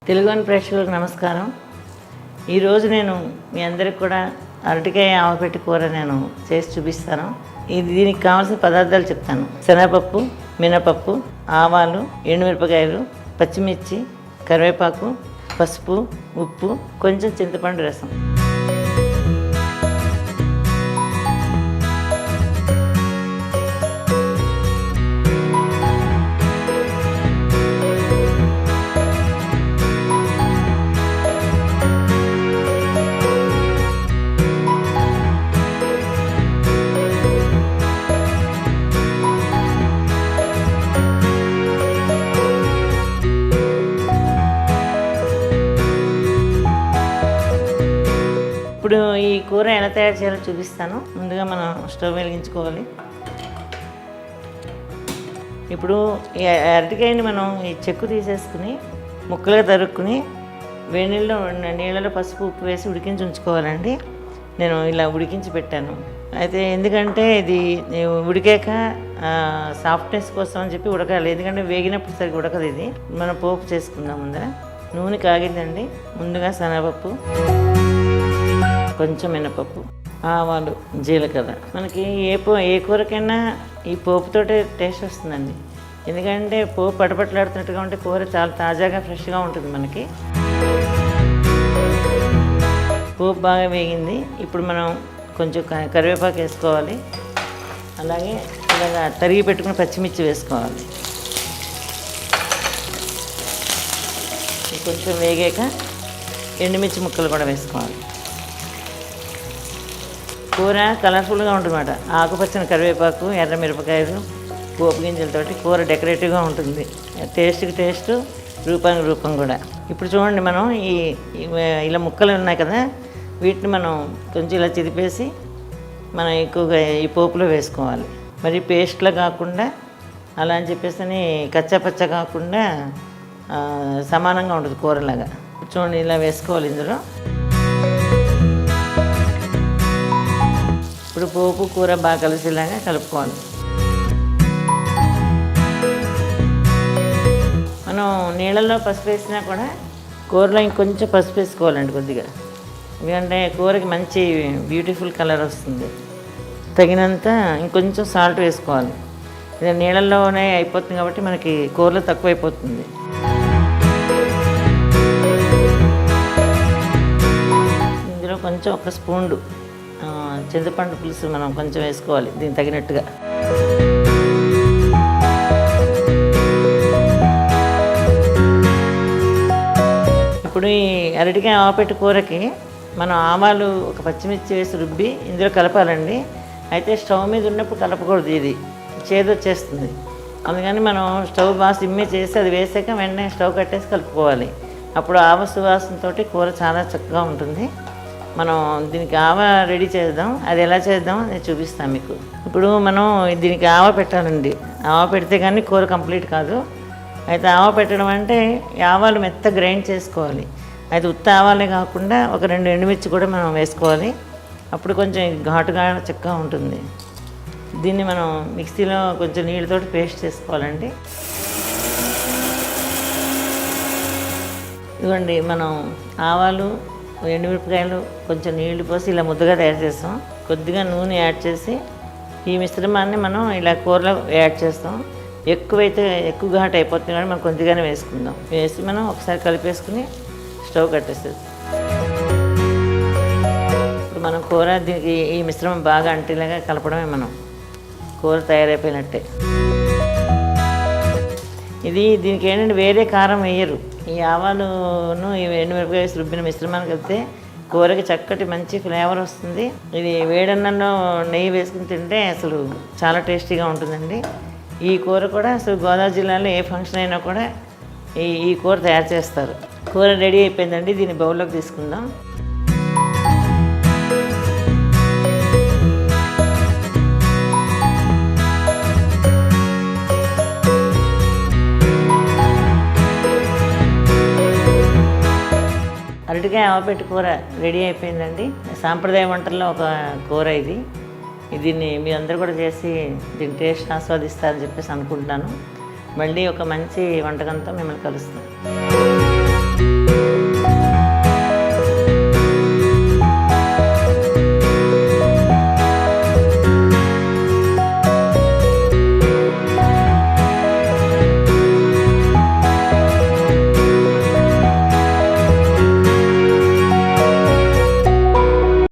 తెలుగుని ప్రేక్షకులకు నమస్కారం. ఈరోజు నేను మీ అందరికి కూడా అరటికాయ ఆవపెట్టి కూర నేను చేసి చూపిస్తాను. దీనికి కావాల్సిన పదార్థాలు చెప్తాను. శనగపప్పు, మినపప్పు, ఆవాలు, ఎండుమిరపకాయలు, పచ్చిమిర్చి, కరివేపాకు, పసుపు, ఉప్పు, కొంచెం చింతపండు రసం. ఇప్పుడు ఈ కూర ఎలా తయారు చేయాలో చూపిస్తాను. ముందుగా మనం స్టవ్ వెలిగించుకోవాలి. ఇప్పుడు ఈ అరటికాయని మనం ఈ చెక్కు తీసేసుకుని ముక్కలుగా తరుక్కుని వేడి నీళ్ళలో పసుపు ఉప్పు వేసి ఉడికించి ఉంచుకోవాలండి. నేను ఇలా ఉడికించి పెట్టాను. అయితే ఎందుకంటే ఇది ఉడికాక సాఫ్ట్నెస్ కోసం అని చెప్పి ఉడకాలి. ఎందుకంటే వేగినప్పుడు సరిగ్గా ఉడకదు. ఇది మనం పోపు చేసుకుందాం. ముందర నూనె కాగిందండి. ముందుగా శనగపప్పు, కొంచెం మినపప్పు, ఆవాలు, జీలకర్ర. మనకి ఏ కూరకైనా ఈ పోపుతోటే టేస్ట్ వస్తుందండి. ఎందుకంటే పోపు పటపట్లాడుతున్నట్టుగా ఉంటే కూర చాలా తాజాగా ఫ్రెష్గా ఉంటుంది. మనకి పోపు బాగా వేగింది. ఇప్పుడు మనం కొంచెం కరివేపాకు వేసుకోవాలి. అలాగే ఇలాగా తరిగి పెట్టుకుని పచ్చిమిర్చి వేసుకోవాలి. కొంచెం వేగాక ఎండుమిర్చి ముక్కలు కూడా వేసుకోవాలి. కూర కలర్ఫుల్గా ఉంటుందన్నమాట. ఆకుపచ్చని కరివేపాకు, ఎర్ర మిరపకాయలు, పోపు గింజలతోటి కూర డెకరేటివ్గా ఉంటుంది. టేస్ట్కి టేస్ట్, రూపానికి రూపం కూడా. ఇప్పుడు చూడండి, మనం ఇలా ముక్కలు ఉన్నాయి కదా, వీటిని మనం కొంచెం ఇలా చిదిపేసి మనం ఎక్కువగా ఈ పోపులో వేసుకోవాలి. మరి పేస్ట్లో కాకుండా అలా అని చెప్పేసి కచ్చాపచ్చ కాకుండా సమానంగా ఉంటుంది కూరలాగా. చూడండి, ఇలా వేసుకోవాలి. ఇందులో ఇప్పుడు పోపు కూర బాగా కలిసేలాగా కలుపుకోవాలి. మనం నీళ్ళల్లో పసుపు వేసినా కూడా కూరలో ఇంకొంచెం పసుపు వేసుకోవాలండి కొద్దిగా. ఎందుకంటే కూరకి మంచి బ్యూటిఫుల్ కలర్ వస్తుంది. తగినంత ఇంకొంచెం సాల్ట్ వేసుకోవాలి. ఇది నీళ్ళల్లోనే అయిపోతుంది కాబట్టి మనకి కూరలో తక్కువ అయిపోతుంది. ఇందులో కొంచెం ఒక స్పూన్ చింతపండు పులుసు మనం కొంచెం వేసుకోవాలి దీనికి తగినట్టుగా. ఇప్పుడు ఈ అరటికాయ ఆవపెట్టి కూరకి మనం ఆవాలు, ఒక పచ్చిమిర్చి వేసి రుబ్బి ఇందులో కలపాలండి. అయితే స్టవ్ మీద ఉన్నప్పుడు కలపకూడదు, ఇది చేదు వచ్చేస్తుంది. అందుకని మనం స్టవ్ బాగా సిమ్మి చేసి అది వేసాక వెంటనే స్టవ్ కట్టేసి కలుపుకోవాలి. అప్పుడు ఆవ సువాసనతో కూర చాలా చక్కగా ఉంటుంది. మనం దీనికి ఆవ రెడీ చేద్దాం. అది ఎలా చేద్దాం నేను చూపిస్తాను మీకు. ఇప్పుడు మనం దీనికి ఆవ పెట్టాలండి. ఆవ పెడితే కానీ కూర కంప్లీట్ కాదు. అయితే ఆవ పెట్టడం అంటే ఆవాలు మెత్త గ్రైండ్ చేసుకోవాలి. అయితే ఉత్త ఆవాలే కాకుండా ఒక 2 ఎండుమిర్చి కూడా మనం వేసుకోవాలి. అప్పుడు కొంచెం ఘాటుగా చక్కగా ఉంటుంది. దీన్ని మనం మిక్సీలో కొంచెం నీళ్ళతోటి పేస్ట్ చేసుకోవాలండి. ఇదిగోండి, మనం ఆవాలు, ఎండుమిరపకాయలు, కొంచెం నీళ్లు పోసి ఇలా ముద్దగా తయారు చేస్తాం. కొద్దిగా నూనె యాడ్ చేసి ఈ మిశ్రమాన్ని మనం ఇలా కూరలో యాడ్ చేస్తాం. ఎక్కువ ఘాటు అయిపోతుంది కానీ మనం కొద్దిగానే వేసుకుందాం. వేసి మనం ఒకసారి కలిపేసుకుని స్టవ్ కట్టేస్తుంది. ఇప్పుడు మనం కూర దీనికి ఈ మిశ్రమం బాగా అంటేలాగా కలపడమే మనం కూర తయారైపోయినట్టే. దీనికి ఏంటంటే వేరే కారం వేయరు. ఈ ఆవాలును ఈ ఎండుమిరపకాయ వేసి రుబ్బిన మిశ్రమాన్ని కలిపితే కూరకి చక్కటి మంచి ఫ్లేవర్ వస్తుంది. ఇది వేడన్నంలో నెయ్యి వేసుకుని తింటే అసలు చాలా టేస్టీగా ఉంటుందండి. ఈ కూర కూడా అసలు గోదావరి జిల్లాలో ఏ ఫంక్షన్ అయినా కూడా ఈ కూర తయారు చేస్తారు. కూర రెడీ అయిపోయిందండి. దీన్ని బౌల్లోకి తీసుకుందాం. అరటికాయ ఆవపెట్టి కూర రెడీ అయిపోయిందండి. సాంప్రదాయ వంటల్లో ఒక కూర ఇది. దీన్ని మీ అందరూ కూడా చేసి దీని టేస్ట్ ఆస్వాదిస్తారని చెప్పేసి అనుకుంటున్నాను. మళ్ళీ ఒక మంచి వంటకంతో మిమ్మల్ని కలుస్తాను.